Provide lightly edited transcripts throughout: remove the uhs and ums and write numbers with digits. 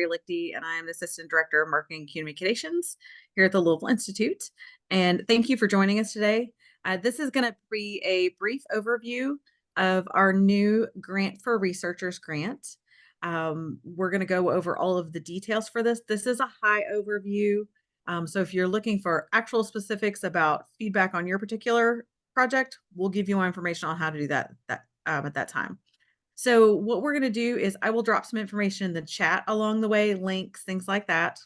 Eligibility, and I am the Assistant Director of Marketing and Communications here at the Louisville Institute. And thank you for joining us today. This is going to be a brief overview of our new Grant for Researchers grant. We're going to go over all of the details for this. This is a high overview. So if you're looking for actual specifics about feedback on your particular project, we'll give you more information on how to do that at that time. So what we're going to do is I will drop some information in the chat along the way, links, things like that.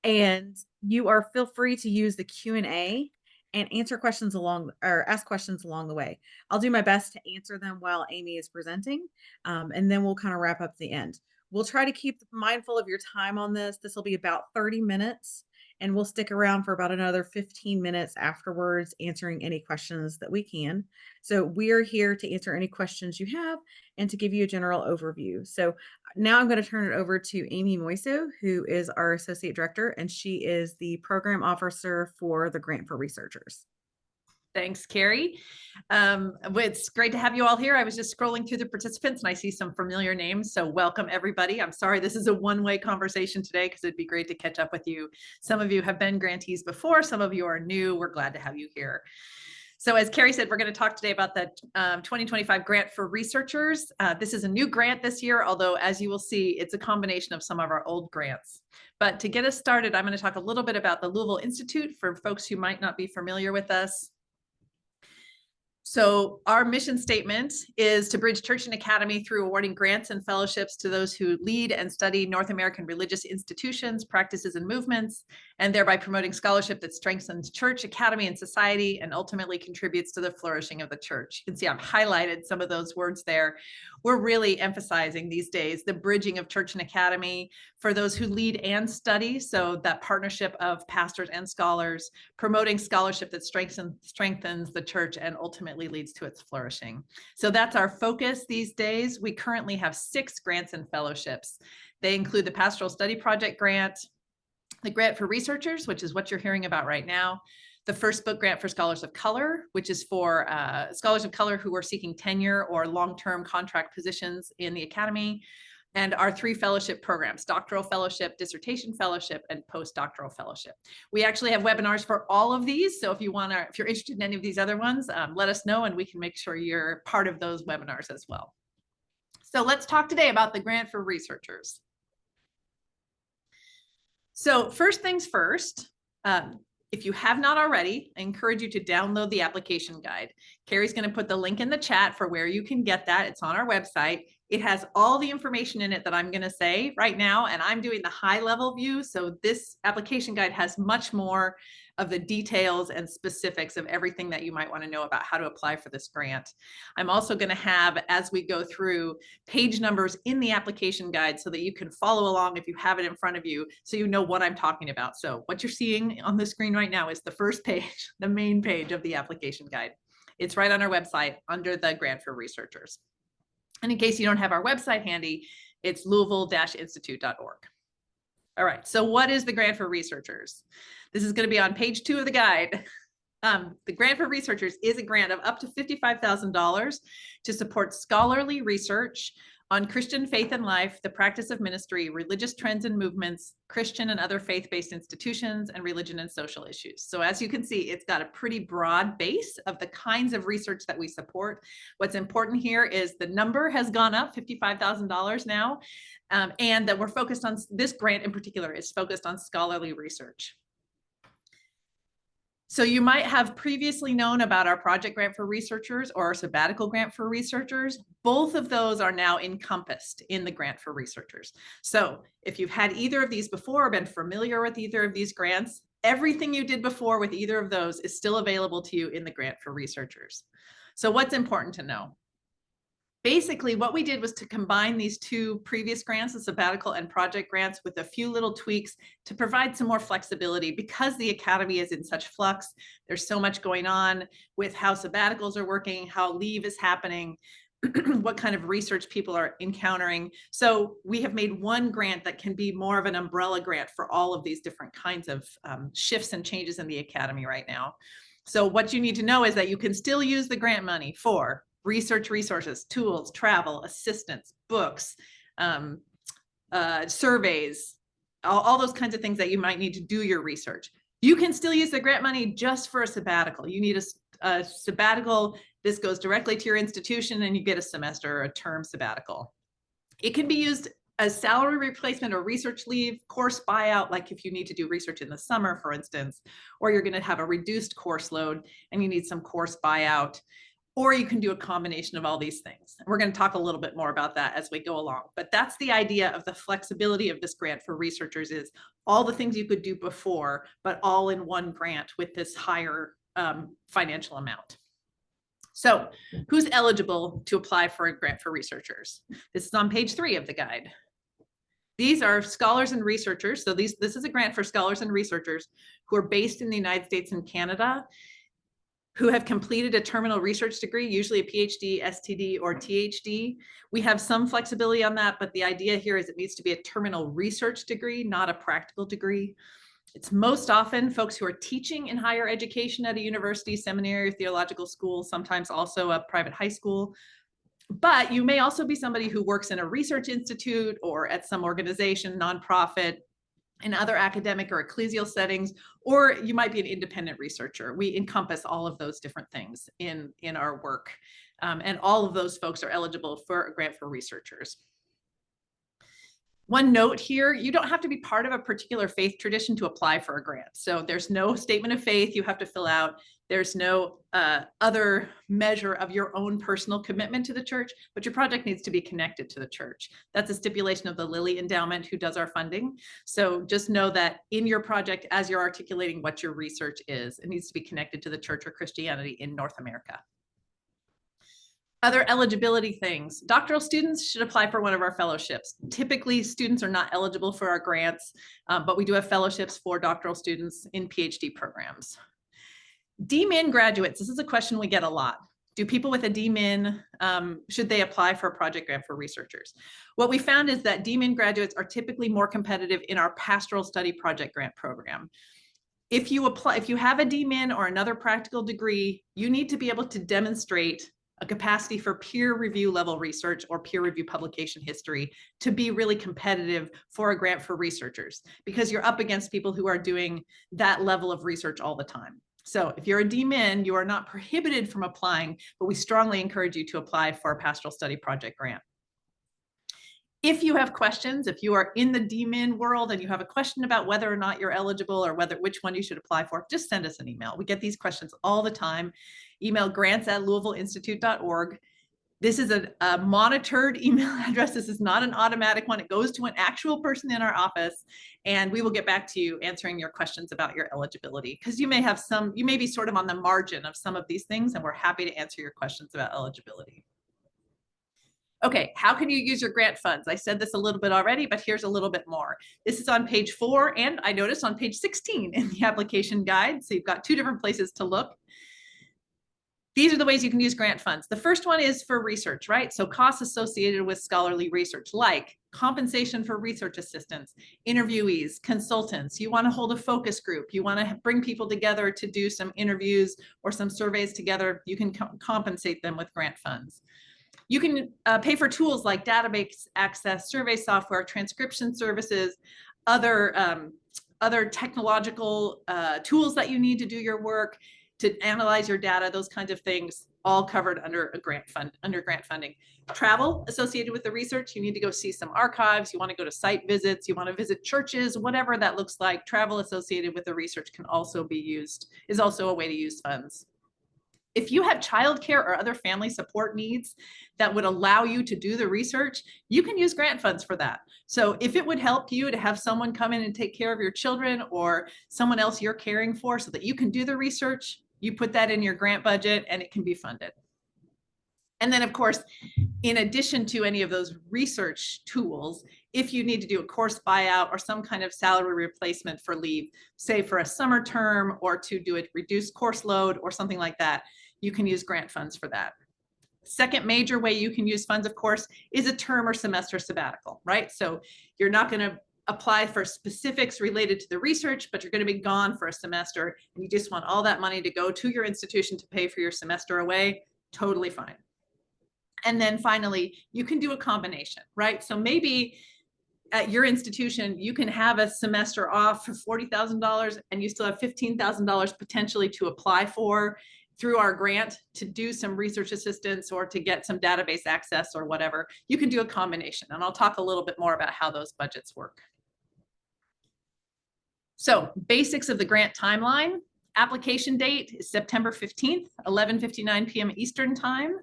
And you are feel free to use the Q&A and answer questions ask questions along the way. I'll do my best to answer them while Amy is presenting, and then we'll kind of wrap up at the end. We'll try to keep mindful of your time on this. This will be about 30 minutes, and we'll stick around for about another 15 minutes afterwards, answering any questions that we can. So we're here to answer any questions you have and to give you a general overview. So now I'm going to turn it over to Amy Moiso, who is our Associate Director, and she is the Program Officer for the Grant for Researchers. Thanks, Carrie. It's great to have you all here. I was just scrolling through the participants and I see some familiar names. So welcome everybody. I'm sorry this is a one-way conversation today because it'd be great to catch up with you. Some of you have been grantees before, some of you are new. We're glad to have you here. So as Carrie said, we're going to talk today about the 2025 Grant for Researchers. This is a new grant this year, although as you will see, it's a combination of some of our old grants. But to get us started, I'm going to talk a little bit about the Louisville Institute for folks who might not be familiar with us. So our mission statement is to bridge church and academy through awarding grants and fellowships to those who lead and study North American religious institutions, practices, and movements, and thereby promoting scholarship that strengthens church, academy, and society, and ultimately contributes to the flourishing of the church. You can see I've highlighted some of those words there. We're really emphasizing these days the bridging of church and academy for those who lead and study, so that partnership of pastors and scholars, promoting scholarship that strengthens the church and ultimately leads to its flourishing. So that's our focus these days. We currently have 6 grants and fellowships. They include the Pastoral Study Project Grant, the Grant for Researchers, which is what you're hearing about right now, the First Book Grant for Scholars of Color, which is for scholars of color who are seeking tenure or long-term contract positions in the academy, and our 3 fellowship programs: doctoral fellowship, dissertation fellowship, and postdoctoral fellowship. We actually have webinars for all of these. So if you're interested in any of these other ones, let us know and we can make sure you're part of those webinars as well. So let's talk today about the Grant for Researchers. So first things first, if you have not already, I encourage you to download the application guide. Carrie's going to put the link in the chat for where you can get that. It's on our website. It has all the information in it that I'm going to say right now, and I'm doing the high level view. So this application guide has much more of the details and specifics of everything that you might want to know about how to apply for this grant. I'm also going to have, as we go through, page numbers in the application guide so that you can follow along if you have it in front of you, so you know what I'm talking about. So what you're seeing on the screen right now is the first page, the main page of the application guide. It's right on our website under the Grant for Researchers. And in case you don't have our website handy, it's louisville-institute.org. All right, so what is the Grant for Researchers? This is going to be on page 2 of the guide. The Grant for Researchers is a grant of up to $55,000 to support scholarly research on Christian faith and life, the practice of ministry, religious trends and movements, Christian and other faith-based institutions, and religion and social issues. So as you can see, it's got a pretty broad base of the kinds of research that we support. What's important here is the number has gone up, $55,000 now, and that we're focused on, this grant in particular is focused on scholarly research. So you might have previously known about our project grant for researchers or our sabbatical grant for researchers. Both of those are now encompassed in the grant for researchers. So if you've had either of these before or been familiar with either of these grants, everything you did before with either of those is still available to you in the grant for researchers. So what's important to know? Basically, what we did was to combine these 2 previous grants, the sabbatical and project grants, with a few little tweaks to provide some more flexibility because the academy is in such flux. There's so much going on with how sabbaticals are working, how leave is happening, what kind of research people are encountering. So we have made one grant that can be more of an umbrella grant for all of these different kinds of shifts and changes in the academy right now. So what you need to know is that you can still use the grant money for research resources, tools, travel, assistance, books, surveys, all those kinds of things that you might need to do your research. You can still use the grant money just for a sabbatical. You need a sabbatical. This goes directly to your institution and you get a semester or a term sabbatical. It can be used as salary replacement or research leave, course buyout, like if you need to do research in the summer, for instance, or you're going to have a reduced course load and you need some course buyout, or you can do a combination of all these things. We're going to talk a little bit more about that as we go along, but that's the idea of the flexibility of this grant for researchers, is all the things you could do before, but all in one grant with this higher financial amount. So who's eligible to apply for a grant for researchers? This is on page 3 of the guide. These are scholars and researchers. So this is a grant for scholars and researchers who are based in the United States and Canada, who have completed a terminal research degree, usually a PhD, STD, or THD. We have some flexibility on that, but the idea here is it needs to be a terminal research degree, not a practical degree. It's most often folks who are teaching in higher education at a university, seminary, or theological school, sometimes also a private high school. But you may also be somebody who works in a research institute or at some organization, nonprofit, in other academic or ecclesial settings, or you might be an independent researcher. We encompass all of those different things in our work. And all of those folks are eligible for a grant for researchers. One note here, you don't have to be part of a particular faith tradition to apply for a grant. So there's no statement of faith you have to fill out. There's no other measure of your own personal commitment to the church, but your project needs to be connected to the church. That's a stipulation of the Lilly Endowment, who does our funding. So just know that in your project, as you're articulating what your research is, it needs to be connected to the church or Christianity in North America. Other eligibility things. Doctoral students should apply for one of our fellowships. Typically, students are not eligible for our grants, but we do have fellowships for doctoral students in PhD programs. DMin graduates, this is a question we get a lot. Do people with a DMin, should they apply for a project grant for researchers? What we found is that DMin graduates are typically more competitive in our pastoral study project grant program. If you have a DMin or another practical degree, you need to be able to demonstrate a capacity for peer review level research or peer review publication history to be really competitive for a grant for researchers, because you're up against people who are doing that level of research all the time. So if you're a DMin, you are not prohibited from applying, but we strongly encourage you to apply for a pastoral study project grant. If you have questions, if you are in the DMin world and you have a question about whether or not you're eligible or which one you should apply for, just send us an email. We get these questions all the time. Email grants@louisvilleinstitute.org. This is a monitored email address. This is not an automatic one. It goes to an actual person in our office, and we will get back to you answering your questions about your eligibility, because you may be sort of on the margin of some of these things, and we're happy to answer your questions about eligibility. Okay, how can you use your grant funds? I said this a little bit already, but here's a little bit more. This is on page 4, and I noticed on page 16 in the application guide. So you've got 2 different places to look. These are the ways you can use grant funds. The first one is for research, right? So costs associated with scholarly research, like compensation for research assistants, interviewees, consultants. You want to hold a focus group. You want to bring people together to do some interviews or some surveys together. You can compensate them with grant funds. You can pay for tools like database access, survey software, transcription services, other technological tools that you need to do your work, to analyze your data, those kinds of things, all covered under grant funding. Travel associated with the research, you need to go see some archives, you want to go to site visits, you want to visit churches, whatever that looks like. Travel associated with the research can also be used, is also a way to use funds. If you have childcare or other family support needs that would allow you to do the research, you can use grant funds for that. So if it would help you to have someone come in and take care of your children or someone else you're caring for so that you can do the research, you put that in your grant budget and it can be funded. And then, of course, in addition to any of those research tools, if you need to do a course buyout or some kind of salary replacement for leave, say for a summer term or to do a reduced course load or something like that, you can use grant funds for that. Second major way you can use funds, of course, is a term or semester sabbatical, right? So you're not going to apply for specifics related to the research, but you're going to be gone for a semester and you just want all that money to go to your institution to pay for your semester away, totally fine. And then finally, you can do a combination, right? So maybe at your institution, you can have a semester off for $40,000 and you still have $15,000 potentially to apply for through our grant to do some research assistance or to get some database access or whatever. You can do a combination, and I'll talk a little bit more about how those budgets work. So basics of the grant timeline. Application date is September 15th, 11:59 p.m. Eastern time.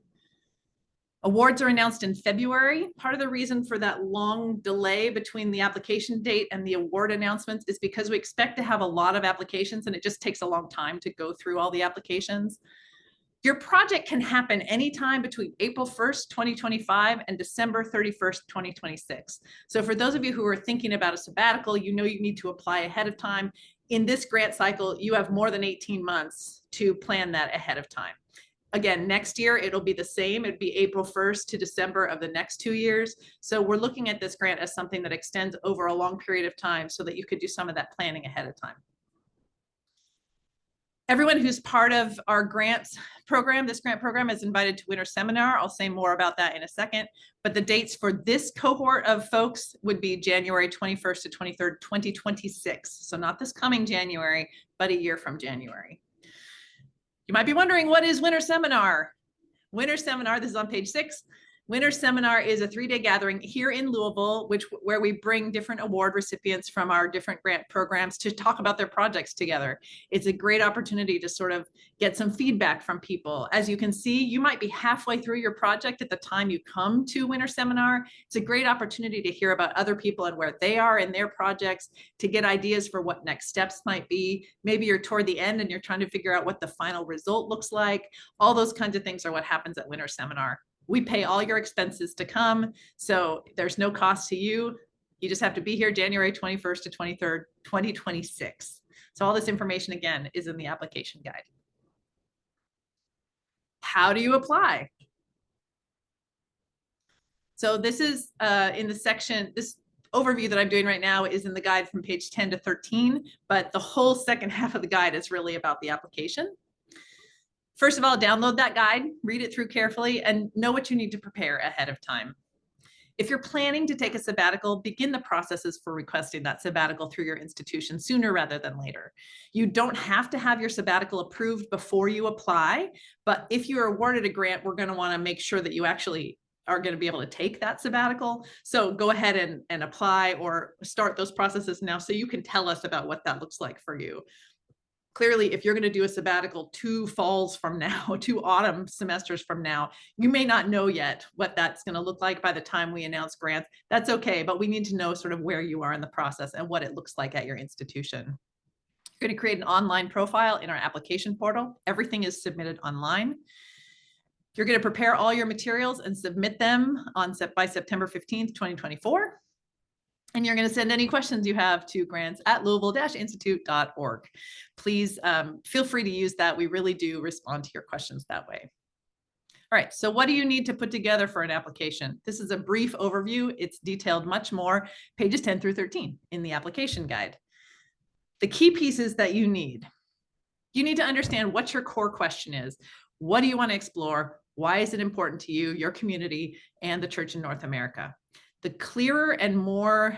Awards are announced in February. Part of the reason for that long delay between the application date and the award announcements is because we expect to have a lot of applications and it just takes a long time to go through all the applications. Your project can happen anytime between April 1st, 2025 and December 31st, 2026. So for those of you who are thinking about a sabbatical, you know you need to apply ahead of time. In this grant cycle, you have more than 18 months to plan that ahead of time. Again, next year, it'll be the same. It'd be April 1st to December of the next 2 years. So we're looking at this grant as something that extends over a long period of time so that you could do some of that planning ahead of time. Everyone who's part of our grants program, this grant program, is invited to Winter Seminar. I'll say more about that in a second, but the dates for this cohort of folks would be January 21st to 23rd, 2026. So not this coming January, but a year from January. You might be wondering, what is Winter Seminar? Winter Seminar, this is on page 6. Winter Seminar is a 3-day gathering here in Louisville, where we bring different award recipients from our different grant programs to talk about their projects together. It's a great opportunity to sort of get some feedback from people. As you can see, you might be halfway through your project at the time you come to Winter Seminar. It's a great opportunity to hear about other people and where they are in their projects, to get ideas for what next steps might be. Maybe you're toward the end and you're trying to figure out what the final result looks like. All those kinds of things are what happens at Winter Seminar. We pay all your expenses to come, so there's no cost to you. You just have to be here January 21st to 23rd, 2026. So all this information, again, is in the application guide. How do you apply? So this is in the section, this overview that I'm doing right now is in the guide from page 10 to 13, but the whole second half of the guide is really about the application. First of all, download that guide, read it through carefully, and know what you need to prepare ahead of time. If you're planning to take a sabbatical, begin the processes for requesting that sabbatical through your institution sooner rather than later. You don't have to have your sabbatical approved before you apply, but if you're awarded a grant, we're going to want to make sure that you actually are going to be able to take that sabbatical. So go ahead and apply or start those processes now so you can tell us about what that looks like for you. Clearly, if you're going to do a sabbatical 2 falls from now, 2 autumn semesters from now, you may not know yet what that's going to look like by the time we announce grants. That's okay, but we need to know sort of where you are in the process and what it looks like at your institution. You're going to create an online profile in our application portal. Everything is submitted online. You're going to prepare all your materials and submit them by September 15th, 2024. And you're going to send any questions you have to grants@louisville-institute.org. Please feel free to use that. We really do respond to your questions that way. All right, so what do you need to put together for an application? This is a brief overview. It's detailed much more, pages 10 through 13 in the application guide. The key pieces that you need to understand what your core question is. What do you want to explore? Why is it important to you, your community, and the church in North America? The clearer and more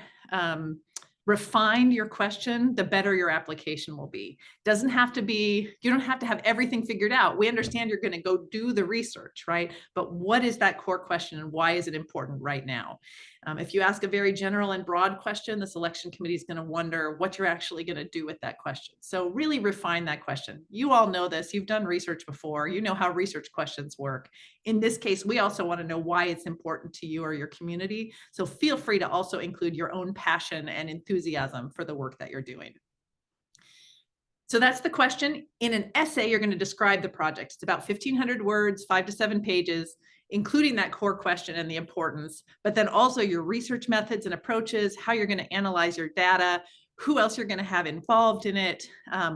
refined your question, the better your application will be. Doesn't have to be, you don't have to have everything figured out. We understand you're going to go do the research, right? But what is that core question and why is it important right now? If you ask a very general and broad question, the selection committee is going to wonder what you're actually going to do with that question. So really refine that question. You all know this. You've done research before. You know how research questions work. In this case, we also want to know why it's important to you or your community. So feel free to also include your own passion and enthusiasm for the work that you're doing. So that's the question. In an essay, you're going to describe the project. It's about 1,500 words, 5 to 7 pages, including that core question and the importance, but then also your research methods and approaches, how you're going to analyze your data, who else you're going to have involved in it,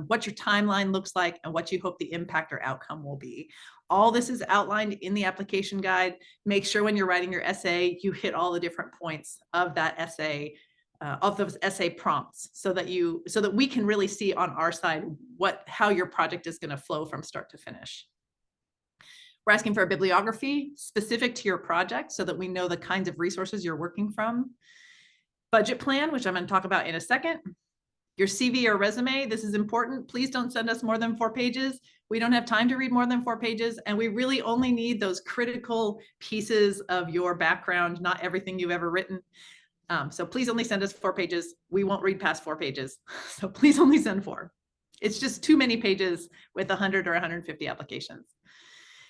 what your timeline looks like, and what you hope the impact or outcome will be. All this is outlined in the application guide. Make sure when you're writing your essay, you hit all the different points of that essay, of those essay prompts, so that we can really see on our side how your project is going to flow from start to finish. We're asking for a bibliography specific to your project so that we know the kinds of resources you're working from. budget plan, which I'm going to talk about in a second. Your CV or resume, this is important. Please don't send us more than 4 pages. We don't have time to read more than 4 pages, and we really only need those critical pieces of your background, not everything you've ever written. So please only send us 4 pages. We won't read past 4 pages. So please only send 4. It's just too many pages with 100 or 150 applications.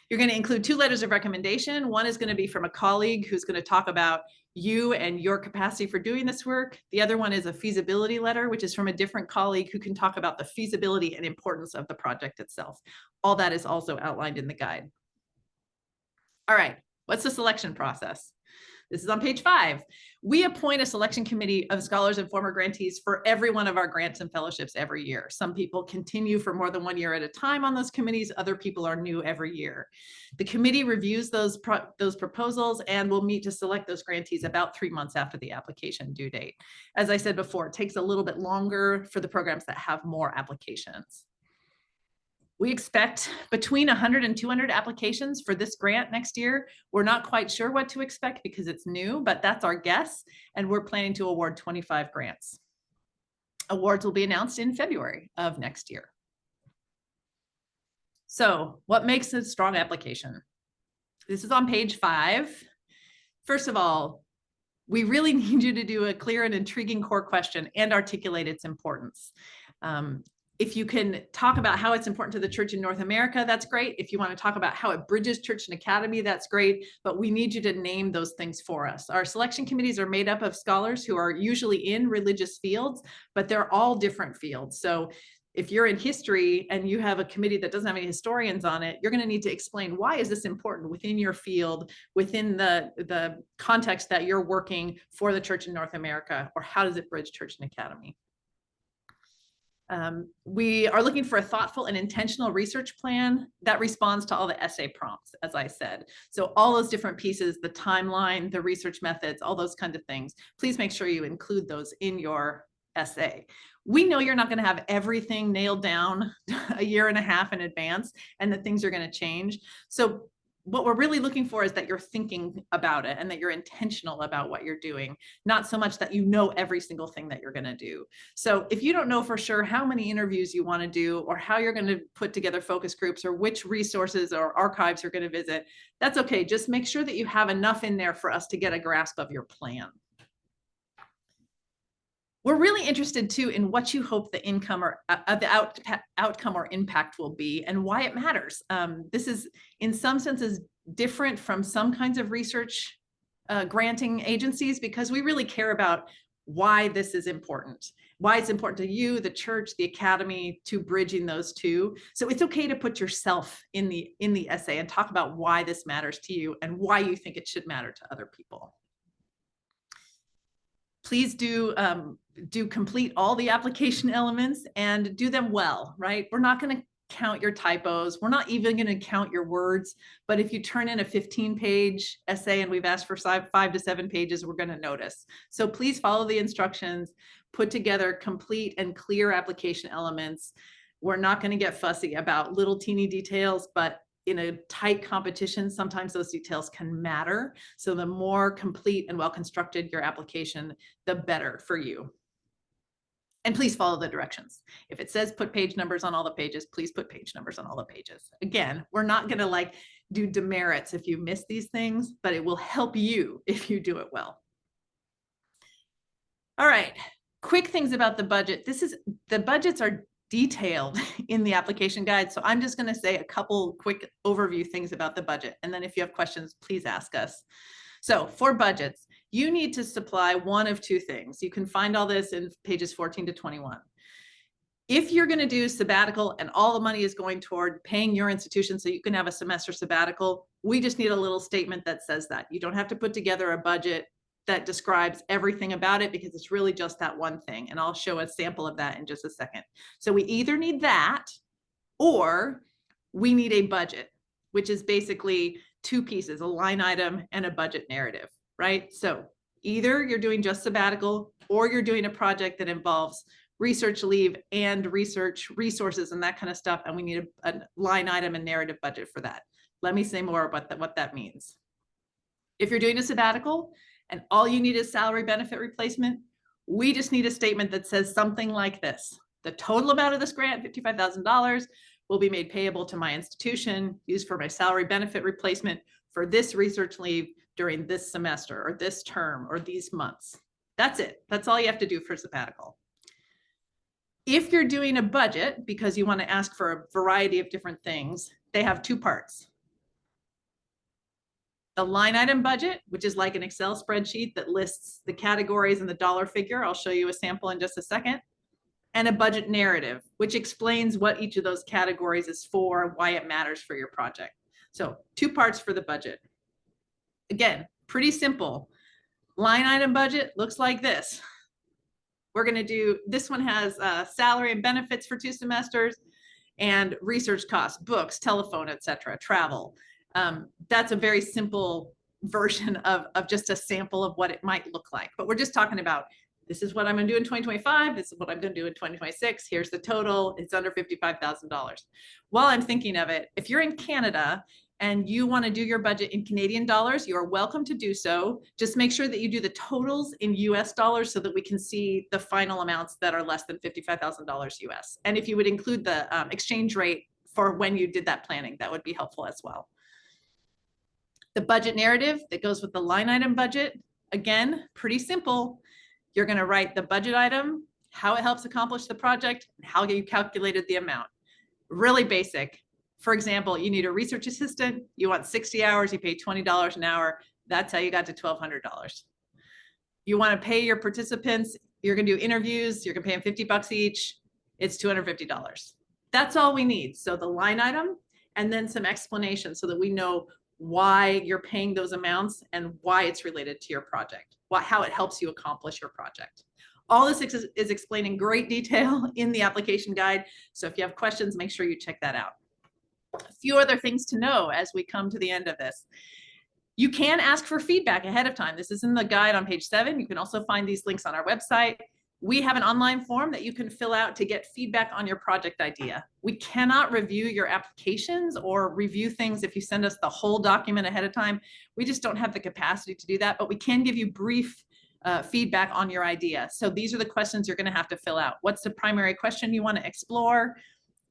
You're going to include 2 letters of recommendation. One is going to be from a colleague who's going to talk about you and your capacity for doing this work. The other one is a feasibility letter, which is from a different colleague who can talk about the feasibility and importance of the project itself. All that is also outlined in the guide. All right, what's the selection process? This is on page 5. We appoint a selection committee of scholars and former grantees for every one of our grants and fellowships every year. Some people continue for more than 1 year at a time on those committees. Other people are new every year. The committee reviews those proposals and will meet to select those grantees about 3 months after the application due date. As I said before, it takes a little bit longer for the programs that have more applications. We expect between 100 and 200 applications for this grant next year. We're not quite sure what to expect because it's new, but that's our guess. And we're planning to award 25 grants. Awards will be announced in February of next year. So what makes a strong application? This is on page 5. First of all, we really need you to do a clear and intriguing core question and articulate its importance. If you can talk about how it's important to the church in North America, that's great. If you want to talk about how it bridges church and academy, that's great. But we need you to name those things for us. Our selection committees are made up of scholars who are usually in religious fields, but they're all different fields. So if you're in history and you have a committee that doesn't have any historians on it, you're going to need to explain why is this important within your field, within the context that you're working for the church in North America, or how does it bridge church and academy? We are looking for a thoughtful and intentional research plan that responds to all the essay prompts, as I said. So all those different pieces, the timeline, the research methods, all those kinds of things, please make sure you include those in your essay. We know you're not going to have everything nailed down a year and a half in advance and that things are going to change. So what we're really looking for is that you're thinking about it and that you're intentional about what you're doing, not so much that you know every single thing that you're going to do. So if you don't know for sure how many interviews you want to do or how you're going to put together focus groups or which resources or archives you're going to visit, that's okay. Just make sure that you have enough in there for us to get a grasp of your plan. We're really interested too in what you hope the income or the outcome or impact will be and why it matters. This is in some senses different from some kinds of research granting agencies because we really care about why this is important, why it's important to you, the church, the academy, to bridging those two. So it's okay to put yourself in the essay and talk about why this matters to you and why you think it should matter to other people. Please do complete all the application elements and do them well, right? We're not going to count your typos. We're not even going to count your words. But if you turn in a 15-page essay and we've asked for 5 to 7 pages, we're going to notice. So please follow the instructions, put together complete and clear application elements. We're not going to get fussy about little teeny details, but in a tight competition, sometimes those details can matter. So the more complete and well-constructed your application, the better for you. And please follow the directions. If it says put page numbers on all the pages, please put page numbers on all the pages. Again, we're not going to do demerits if you miss these things, but it will help you if you do it well. All right, quick things about the budget. The budgets are detailed in the application guide. So I'm just going to say a couple quick overview things about the budget. And then if you have questions, please ask us. So for budgets, you need to supply one of 2 things. You can find all this in pages 14 to 21. If you're going to do sabbatical and all the money is going toward paying your institution so you can have a semester sabbatical, we just need a little statement that says that. You don't have to put together a budget that describes everything about it because it's really just that one thing. And I'll show a sample of that in just a second. So we either need that or we need a budget, which is basically 2 pieces, a line item and a budget narrative, right? So either you're doing just sabbatical or you're doing a project that involves research leave and research resources and that kind of stuff. And we need a line item and narrative budget for that. Let me say more about what that means. If you're doing a sabbatical, and all you need is salary benefit replacement, We just need a statement that says something like this: the total amount of this grant, $55,000, will be made payable to my institution, used for my salary benefit replacement for this research leave during this semester or this term or these months. That's it. That's all you have to do for sabbatical. If you're doing a budget because you want to ask for a variety of different things, they have two parts. The line item budget, which is like an Excel spreadsheet that lists the categories and the dollar figure. I'll show you a sample in just a second. And a budget narrative, which explains what each of those categories is for, why it matters for your project. So 2 parts for the budget. Again, pretty simple. Line item budget looks like this. We're going to do, this one has salary and benefits for 2 semesters and research costs, books, telephone, etc., travel. That's a very simple version of just a sample of what it might look like. But we're just talking about, this is what I'm going to do in 2025. This is what I'm going to do in 2026. Here's the total. It's under $55,000. While I'm thinking of it, if you're in Canada and you want to do your budget in Canadian dollars, you are welcome to do so. Just make sure that you do the totals in US dollars so that we can see the final amounts that are less than $55,000 US. And if you would include the exchange rate for when you did that planning, that would be helpful as well. The budget narrative that goes with the line item budget, again, pretty simple. You're going to write the budget item, how it helps accomplish the project, and how you calculated the amount. Really basic. For example, you need a research assistant, you want 60 hours, you pay $20 an hour. That's how you got to $1,200. You want to pay your participants, you're going to do interviews, you're going to pay them 50 bucks each, it's $250. That's all we need. So the line item and then some explanation so that we know why you're paying those amounts and why it's related to your project, how it helps you accomplish your project. All this is explained in great detail in the application guide. So if you have questions, make sure you check that out. A few other things to know as we come to the end of this. You can ask for feedback ahead of time. This is in the guide on page 7. You can also find these links on our website. We have an online form that you can fill out to get feedback on your project idea. We cannot review your applications or review things if you send us the whole document ahead of time. We just don't have the capacity to do that, but we can give you brief feedback on your idea. So these are the questions you're going to have to fill out. What's the primary question you want to explore?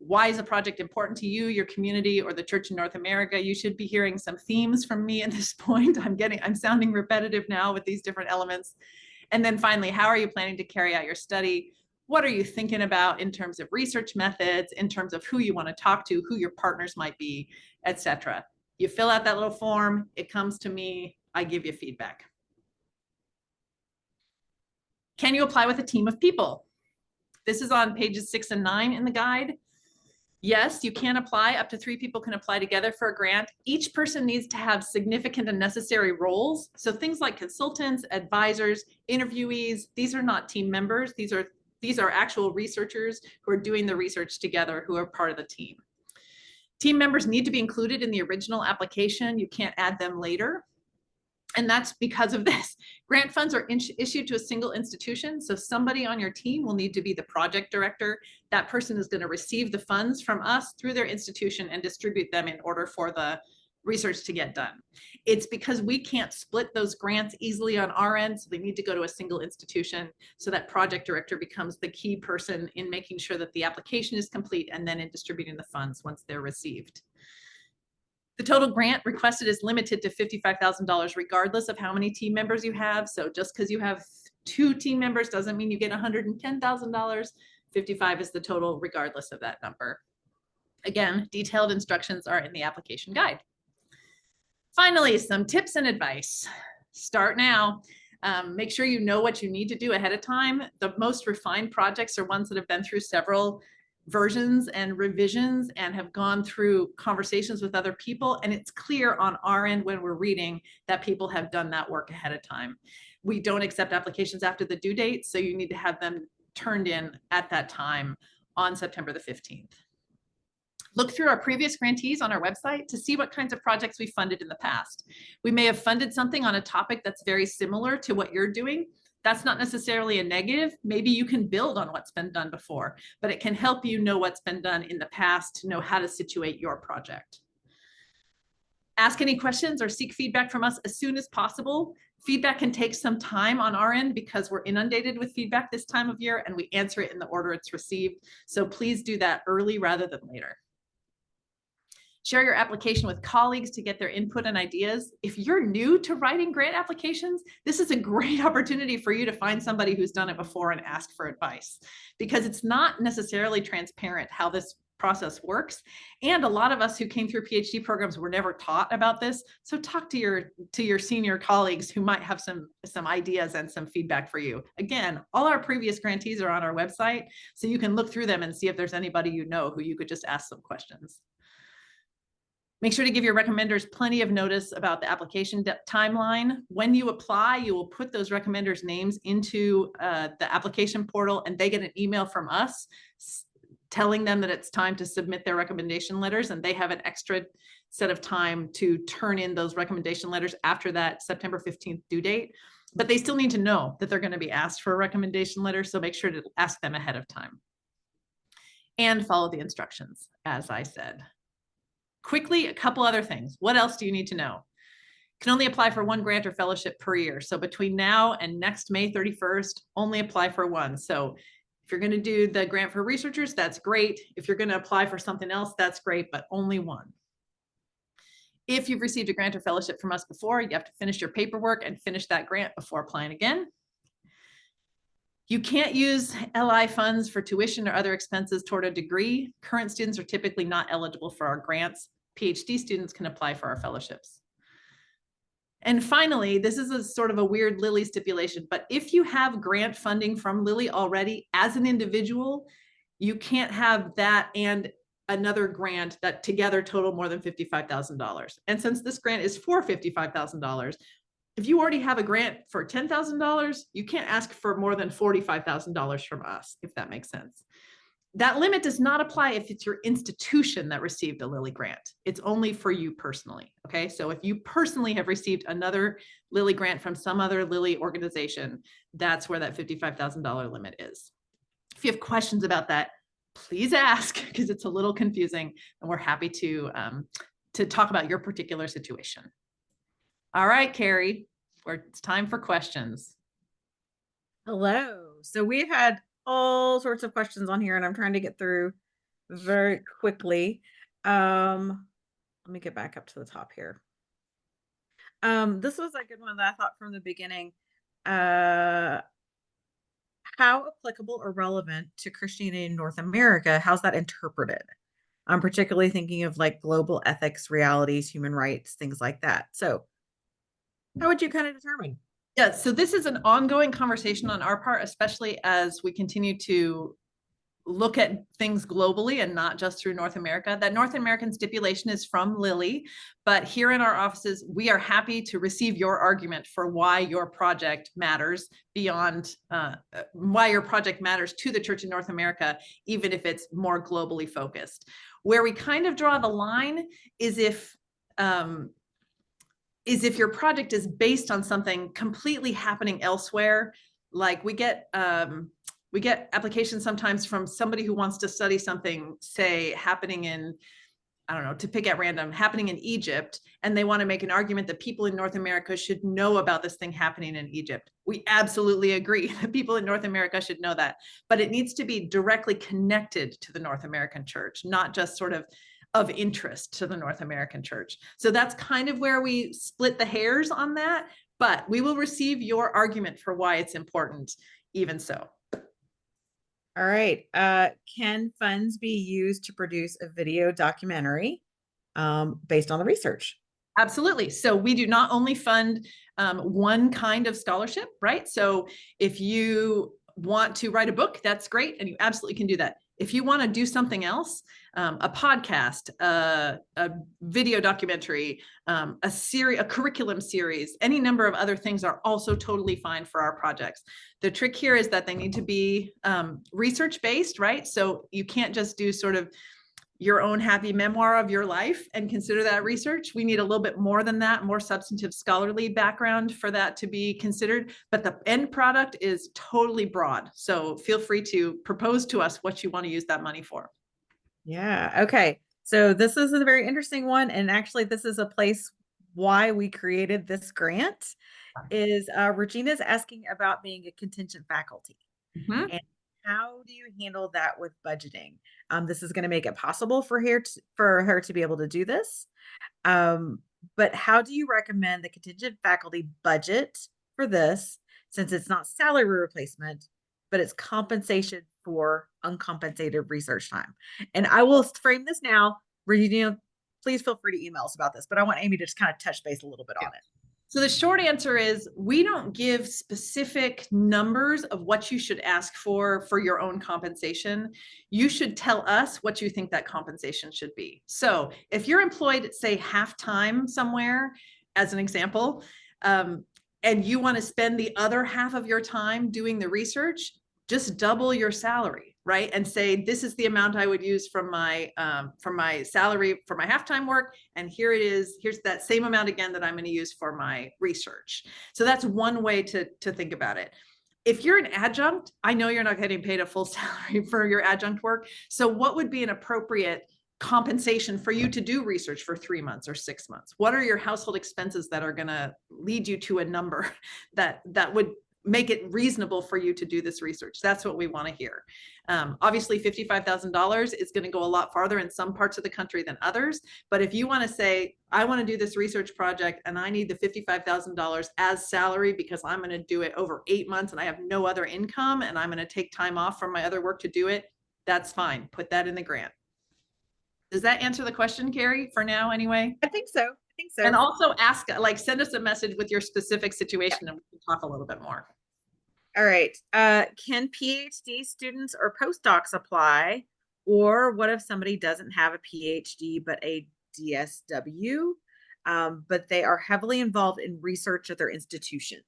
Why is a project important to you, your community, or the church in North America? You should be hearing some themes from me at this point. I'm sounding repetitive now with these different elements. And then finally, how are you planning to carry out your study? What are you thinking about in terms of research methods, in terms of who you want to talk to, who your partners might be, etc. You fill out that little form, it comes to me, I give you feedback. Can you apply with a team of people? This is on pages 6 and 9 in the guide. Yes, you can apply. Up to 3 people can apply together for a grant. Each person needs to have significant and necessary roles. So things like consultants, advisors, interviewees, these are not team members. These are actual researchers who are doing the research together, who are part of the team. Team members need to be included in the original application. You can't add them later. And that's because of this. Grant funds are issued to a single institution. So somebody on your team will need to be the project director. That person is going to receive the funds from us through their institution and distribute them in order for the research to get done. It's because we can't split those grants easily on our end. So they need to go to a single institution. So that project director becomes the key person in making sure that the application is complete and then in distributing the funds once they're received. The total grant requested is limited to $55,000 regardless of how many team members you have. So just because you have 2 team members doesn't mean you get $110,000. 55 is the total regardless of that number. Again, detailed instructions are in the application guide. Finally, some tips and advice. Start now. Make sure you know what you need to do ahead of time. The most refined projects are ones that have been through several versions and revisions and have gone through conversations with other people. And it's clear on our end when we're reading that people have done that work ahead of time. We don't accept applications after the due date, so you need to have them turned in at that time on September the 15th. Look through our previous grantees on our website to see what kinds of projects we funded in the past. We may have funded something on a topic that's very similar to what you're doing. That's not necessarily a negative. Maybe you can build on what's been done before, but it can help you know what's been done in the past to know how to situate your project. Ask any questions or seek feedback from us as soon as possible. Feedback can take some time on our end because we're inundated with feedback this time of year and we answer it in the order it's received. So please do that early rather than later. Share your application with colleagues to get their input and ideas. If you're new to writing grant applications, this is a great opportunity for you to find somebody who's done it before and ask for advice, because it's not necessarily transparent how this process works. And a lot of us who came through PhD programs were never taught about this. So talk to your senior colleagues who might have some ideas and some feedback for you. Again, all our previous grantees are on our website, so you can look through them and see if there's anybody you know who you could just ask some questions. Make sure to give your recommenders plenty of notice about the application timeline. When you apply, you will put those recommenders' names into the application portal, and they get an email from us telling them that it's time to submit their recommendation letters, and they have an extra set of time to turn in those recommendation letters after that September 15th due date. But they still need to know that they're going to be asked for a recommendation letter, so make sure to ask them ahead of time. And follow the instructions, as I said. Quickly, a couple other things. What else do you need to know? You can only apply for one grant or fellowship per year. So between now and next May 31st, only apply for one. So if you're going to do the grant for researchers, that's great. If you're going to apply for something else, that's great, but only one. If you've received a grant or fellowship from us before, you have to finish your paperwork and finish that grant before applying again. You can't use LI funds for tuition or other expenses toward a degree. Current students are typically not eligible for our grants. PhD students can apply for our fellowships. And finally, this is a sort of a weird Lilly stipulation, but if you have grant funding from Lilly already as an individual, you can't have that and another grant that together total more than $55,000. And since this grant is for $55,000, if you already have a grant for $10,000, you can't ask for more than $45,000 from us, if that makes sense. That limit does not apply if it's your institution that received a Lilly grant. It's only for you personally, okay? So if you personally have received another Lilly grant from some other Lilly organization, that's where that $55,000 limit is. If you have questions about that, please ask, because it's a little confusing, and we're happy to talk about your particular situation. All right, Carrie, it's time for questions. Hello. So we've had all sorts of questions on here, and I'm trying to get through very quickly. Let me get back up to the top here. This was a good one that I thought from the beginning. How applicable or relevant to Christianity in North America? How's that interpreted? I'm particularly thinking of like global ethics, realities, human rights, things like that. So how would you kind of determine? Yeah, so this is an ongoing conversation on our part, especially as we continue to look at things globally and not just through North America. That North American stipulation is from Lilly, but here in our offices, we are happy to receive your argument for why your project matters beyond, why your project matters to the church in North America, even if it's more globally focused. Where we kind of draw the line is if your project is based on something completely happening elsewhere. Like we get applications sometimes from somebody who wants to study something, say happening in, I don't know, to pick at random, happening in Egypt, and they want to make an argument that people in North America should know about this thing happening in Egypt. We absolutely agree that people in North America should know that, but it needs to be directly connected to the North American church, not just sort of interest to the North American church. So that's kind of where we split the hairs on that, but we will receive your argument for why it's important, even so. All right. Can funds be used to produce a video documentary based on the research? Absolutely. So we do not only fund one kind of scholarship, right? So if you want to write a book, that's great, and you absolutely can do that. If you want to do something else, a podcast, a video documentary, a curriculum series, any number of other things are also totally fine for our projects. The trick here is that they need to be research-based, right? So you can't just do sort of your own happy memoir of your life and consider that research. We need a little bit more than that, more substantive scholarly background for that to be considered, but the end product is totally broad. So feel free to propose to us what you want to use that money for. Yeah. Okay. So this is a very interesting one. And actually, this is a place why we created this grant is Regina's asking about being a contingent faculty Mhm. and how do you handle that with budgeting? This is going to make it possible for her to be able to do this. Um, but how do you recommend the contingent faculty budget for this since it's not salary replacement, but it's compensation for uncompensated research time? And I will frame this now. Regina, please feel free to email us about this, but I want Amy to just kind of touch base a little bit on it. So the short answer is we don't give specific numbers of what you should ask for your own compensation. You should tell us what you think that compensation should be. So if you're employed, say half-time somewhere, as an example, and you want to spend the other half of your time doing the research, just double your salary, right? And say, this is the amount I would use from my salary for my halftime work. And here it is, here's that same amount again that I'm going to use for my research. So that's one way to think about it. If you're an adjunct, I know you're not getting paid a full salary for your adjunct work. So what would be an appropriate compensation for you to do research for 3 months or 6 months? What are your household expenses that are going to lead you to a number that would make it reasonable for you to do this research? That's what we want to hear. Obviously, $55,000 is going to go a lot farther in some parts of the country than others. But if you want to say, I want to do this research project and I need the $55,000 as salary because I'm going to do it over 8 months and I have no other income and I'm going to take time off from my other work to do it, that's fine. Put that in the grant. Does that answer the question, Carrie, for now anyway? I think so. I think so. And also ask, like, send us a message with your specific situation and we can talk a little bit more. All right. Can PhD students or postdocs apply? Or what if somebody doesn't have a PhD but a DSW, but they are heavily involved in research at their institution?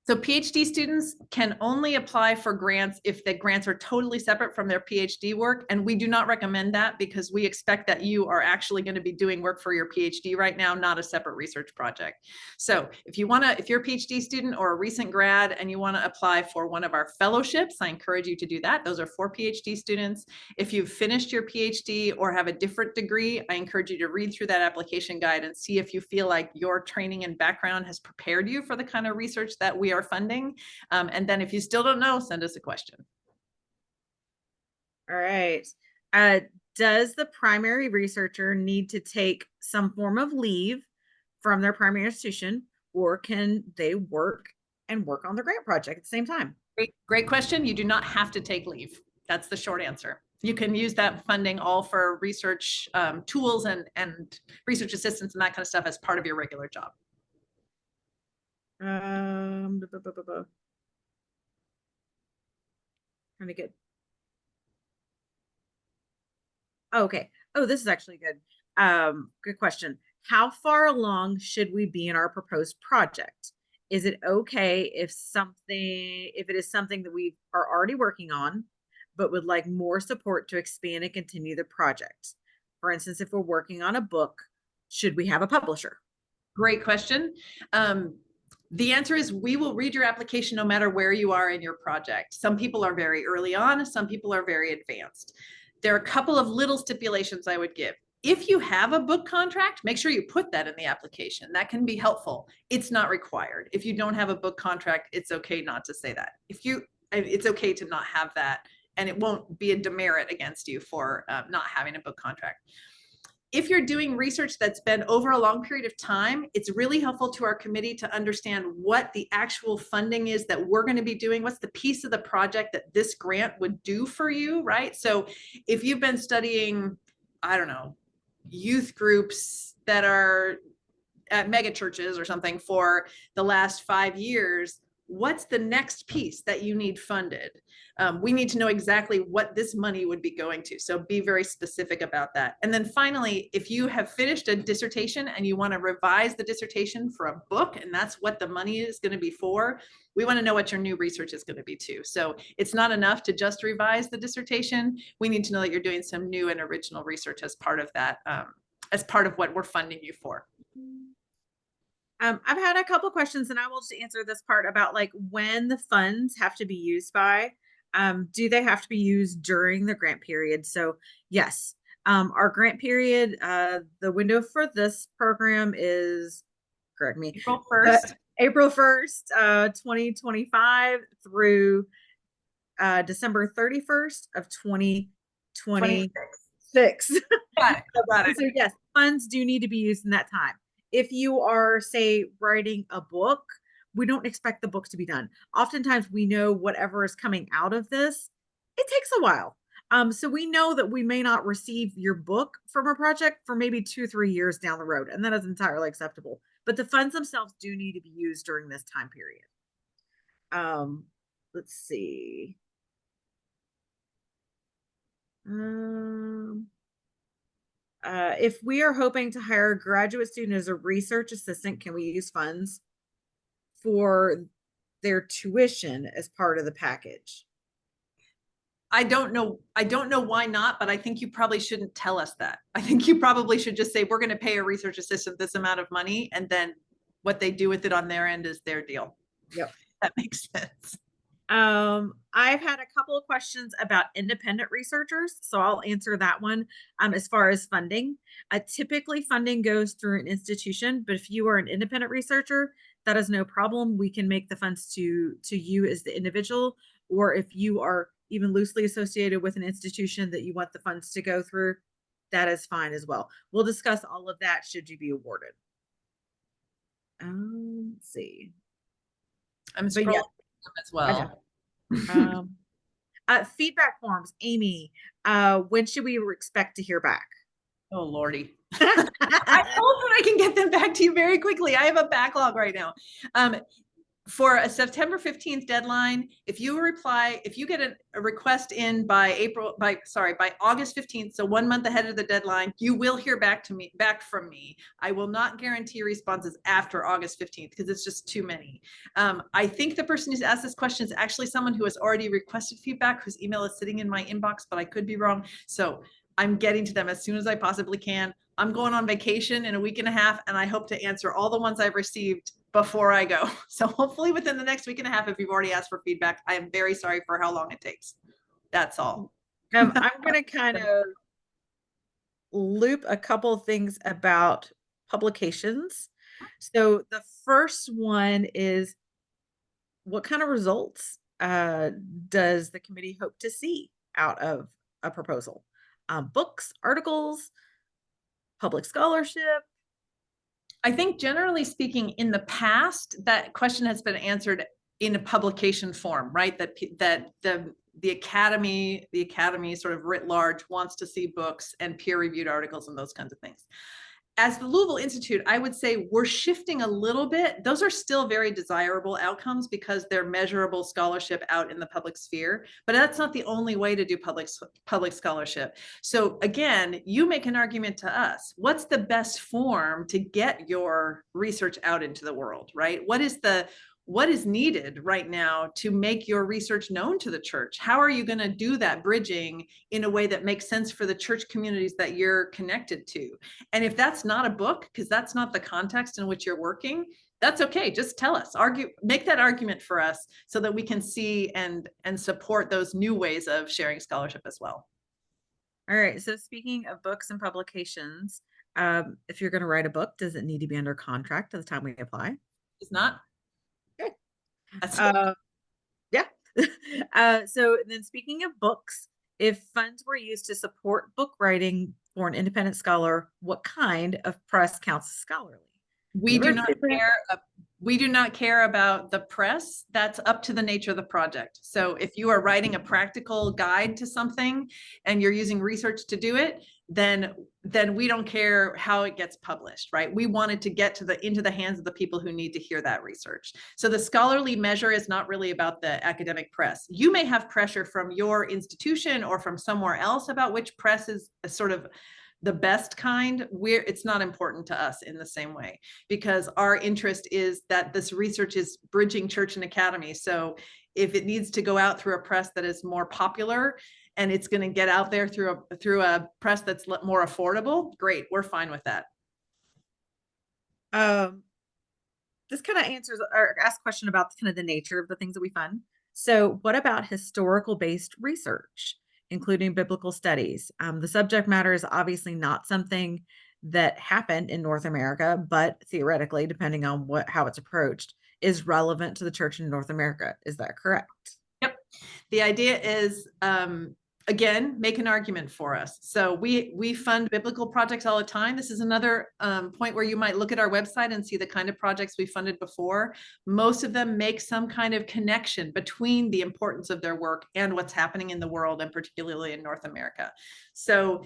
So PhD students can only apply for grants if the grants are totally separate from their PhD work. And we do not recommend that because we expect that you are actually going to be doing work for your PhD right now, not a separate research project. So if you're a PhD student or a recent grad and you want to apply for one of our fellowships, I encourage you to do that. Those are for PhD students. If you've finished your PhD or have a different degree, I encourage you to read through that application guide and see if you feel like your training and background has prepared you for the kind of research that we are funding. And then if you still don't know, send us a question. All right. Does the primary researcher need to take some form of leave from their primary institution, or can they work on the grant project at the same time? Great question. You do not have to take leave. That's the short answer. You can use that funding all for research tools and research assistance and that kind of stuff as part of your regular job. Trying to get. Oh, okay. Oh, this is actually good. Good question. How far along should we be in our proposed project? Is it okay if it is something that we are already working on, but would like more support to expand and continue the project? For instance, if we're working on a book, should we have a publisher? Great question. The answer is we will read your application no matter where you are in your project. Some people are very early on, some people are very advanced. There are a couple of little stipulations I would give. If you have a book contract, make sure you put that in the application. That can be helpful. It's not required. If you don't have a book contract, it's okay not to say that. It's okay to not have that, and it won't be a demerit against you for not having a book contract. If you're doing research that's been over a long period of time, it's really helpful to our committee to understand what the actual funding is that we're going to be doing. What's the piece of the project that this grant would do for you, right? So if you've been studying, I don't know, youth groups that are at mega churches or something for the last 5 years, what's the next piece that you need funded? We need to know exactly what this money would be going to. So be very specific about that. And then finally, if you have finished a dissertation and you want to revise the dissertation for a book, and that's what the money is going to be for, we want to know what your new research is going to be too. So it's not enough to just revise the dissertation. We need to know that you're doing some new and original research as part of that, as part of what we're funding you for. I've had a couple questions and I will just answer this part about like when the funds have to be used by. Do they have to be used during the grant period? So yes, our grant period, the window for this program is, correct me, April 1st. April 1st, 2025 through December 31st of 2026. Got it. Got it. So yes, funds do need to be used in that time. If you are, say, writing a book, we don't expect the book to be done. Oftentimes we know whatever is coming out of this, it takes a while. So we know that we may not receive your book from a project for maybe 2-3 years down the road, and that is entirely acceptable. But the funds themselves do need to be used during this time period. Let's see. If we are hoping to hire a graduate student as a research assistant, can we use funds for their tuition as part of the package? I don't know. I don't know why not, but I think you probably shouldn't tell us that. I think you probably should just say, we're going to pay a research assistant this amount of money, and then what they do with it on their end is their deal. Yep. That makes sense. I've had a couple of questions about independent researchers, so I'll answer that one. As far as funding, typically funding goes through an institution, but if you are an independent researcher, that is no problem. We can make the funds to you as the individual, or if you are even loosely associated with an institution that you want the funds to go through, that is fine as well. We'll discuss all of that should you be awarded. Let's see. I'm scrolling as well. Feedback forms, Amy. When should we expect to hear back? Oh, Lordy. I hope that I can get them back to you very quickly. I have a backlog right now. For a September 15th deadline, if you reply, if you get a request in by August 15th, so 1 month ahead of the deadline, you will hear back from me. I will not guarantee responses after August 15th because it's just too many. I think the person who's asked this question is actually someone who has already requested feedback, whose email is sitting in my inbox, but I could be wrong. So I'm getting to them as soon as I possibly can. I'm going on vacation in a week and a half, and I hope to answer all the ones I've received before I go. So hopefully within the next week and a half, if you've already asked for feedback, I am very sorry for how long it takes. That's all. I'm going to kind of loop a couple of things about publications. So the first one is, what kind of results does the committee hope to see out of a proposal? Books, articles, public scholarship? I think generally speaking, in the past, that question has been answered in a publication form, right? That the academy sort of writ large wants to see books and peer-reviewed articles and those kinds of things. As the Louisville Institute, I would say we're shifting a little bit. Those are still very desirable outcomes because they're measurable scholarship out in the public sphere, but that's not the only way to do public scholarship. So again, you make an argument to us. What's the best form to get your research out into the world, right? What is needed right now to make your research known to the church? How are you going to do that bridging in a way that makes sense for the church communities that you're connected to? And if that's not a book, because that's not the context in which you're working, that's okay. Just tell us, make that argument for us so that we can see and support those new ways of sharing scholarship as well. All right. So speaking of books and publications, if you're going to write a book, does it need to be under contract at the time we apply? It's not. Good. That's yeah. So then speaking of books, if funds were used to support book writing for an independent scholar, what kind of press counts as scholarly? We do not care about the press. That's up to the nature of the project. So if you are writing a practical guide to something and you're using research to do it, then we don't care how it gets published, right? We want it to get into the hands of the people who need to hear that research. So the scholarly measure is not really about the academic press. You may have pressure from your institution or from somewhere else about which press is sort of the best kind. It's not important to us in the same way, because our interest is that this research is bridging church and academy. So if it needs to go out through a press that is more popular and it's going to get out there through a press that's more affordable, great, we're fine with that. This kind of answers or asks a question about kind of the nature of the things that we fund. So what about historical based research, including biblical studies? The subject matter is obviously not something that happened in North America, but theoretically, depending on how it's approached, is relevant to the church in North America. Is that correct? Yep. The idea is, again, make an argument for us. So we fund biblical projects all the time. This is another point where you might look at our website and see the kind of projects we funded before. Most of them make some kind of connection between the importance of their work and what's happening in the world, and particularly in North America. So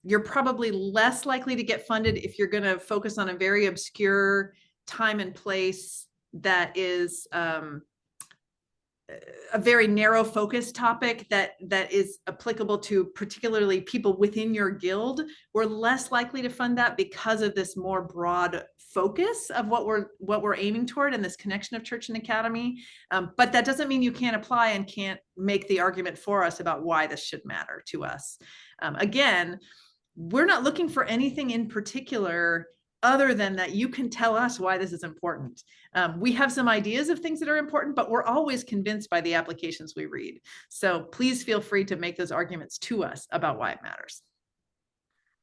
you're probably less likely to get funded if you're going to focus on a very obscure time and place that is a very narrow focus topic that is applicable to particularly people within your guild. We're less likely to fund that because of this more broad focus of what we're aiming toward, and this connection of church and academy. But that doesn't mean you can't apply and can't make the argument for us about why this should matter to us. Again, we're not looking for anything in particular other than that you can tell us why this is important. We have some ideas of things that are important, but we're always convinced by the applications we read. So please feel free to make those arguments to us about why it matters.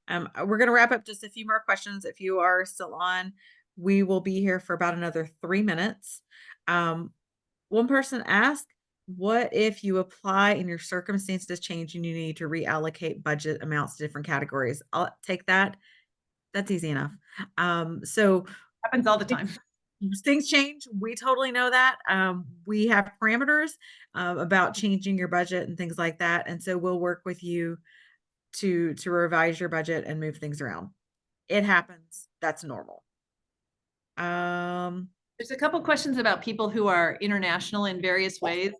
We're going to wrap up just a few more questions. If you are still on, we will be here for about another 3 minutes. One person asked, what if you apply and your circumstances change and you need to reallocate budget amounts to different categories? I'll take that. That's easy enough. So Happens all the time. things change. We totally know that. We have parameters about changing your budget and things like that. And so we'll work with you to revise your budget and move things around. It happens. That's normal. There's a couple questions about people who are international in various ways.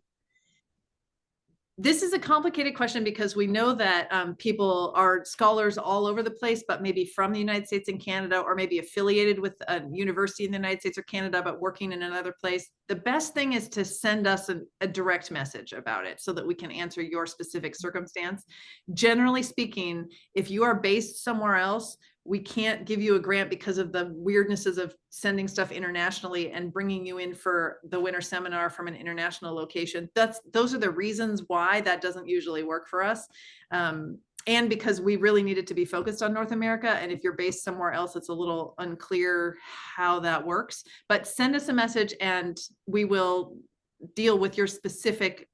This is a complicated question because we know that people are scholars all over the place, but maybe from the United States and Canada, or maybe affiliated with a university in the United States or Canada, but working in another place. The best thing is to send us a direct message about it so that we can answer your specific circumstance. Generally speaking, if you are based somewhere else, we can't give you a grant because of the weirdnesses of sending stuff internationally and bringing you in for the winter seminar from an international location. Those are the reasons why that doesn't usually work for us. And because we really need it to be focused on North America. And if you're based somewhere else, it's a little unclear how that works. But send us a message and we will deal with your specific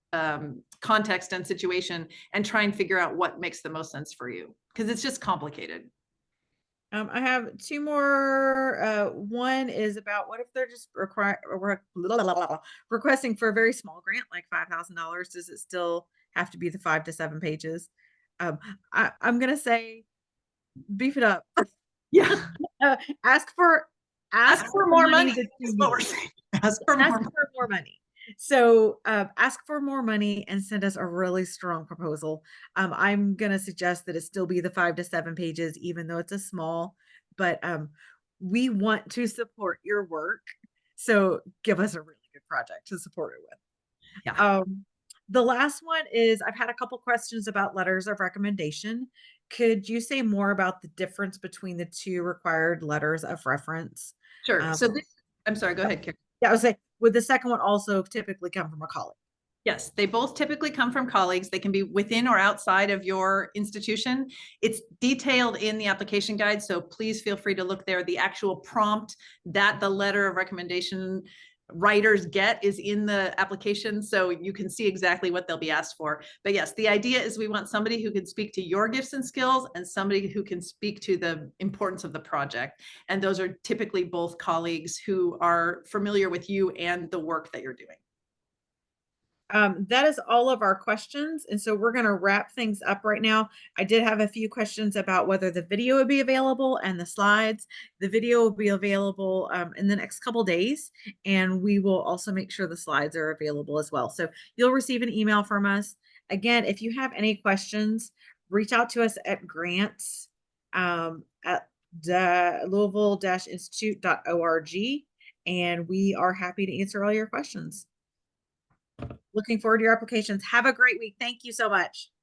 context and situation and try and figure out what makes the most sense for you, because it's just complicated. I have 2 more. One is about what if they're just requesting for a very small grant, like $5,000? Does it still have to be the 5 to 7 pages? I'm gonna say beef it up. Yeah. Uh, ask for Ask for more money. that you Is what we're need. saying. Ask for Ask more. for more money. So ask for more money and send us a really strong proposal. I'm going to suggest that it still be the 5 to 7 pages, even though it's a small, but we want to support your work. So give us a really good project to support it with. Yeah. The last one is I've had a couple questions about letters of recommendation. Could you say more about the difference between the 2 required letters of reference? Sure. So I'm sorry, go ahead, Karen. Yeah, I would say, would the second one also typically come from a colleague? Yes, they both typically come from colleagues. They can be within or outside of your institution. It's detailed in the application guide, so please feel free to look there. The actual prompt that the letter of recommendation writers get is in the application, so you can see exactly what they'll be asked for. But yes, the idea is we want somebody who can speak to your gifts and skills and somebody who can speak to the importance of the project. And those are typically both colleagues who are familiar with you and the work that you're doing. That is all of our questions. And so we're going to wrap things up right now. I did have a few questions about whether the video would be available and the slides. The video will be available in the next couple days, and we will also make sure the slides are available as well. So you'll receive an email from us. Again, if you have any questions, reach out to us at grants at Louisville-institute.org, and we are happy to answer all your questions. Looking forward to your applications. Have a great week. Thank you so much.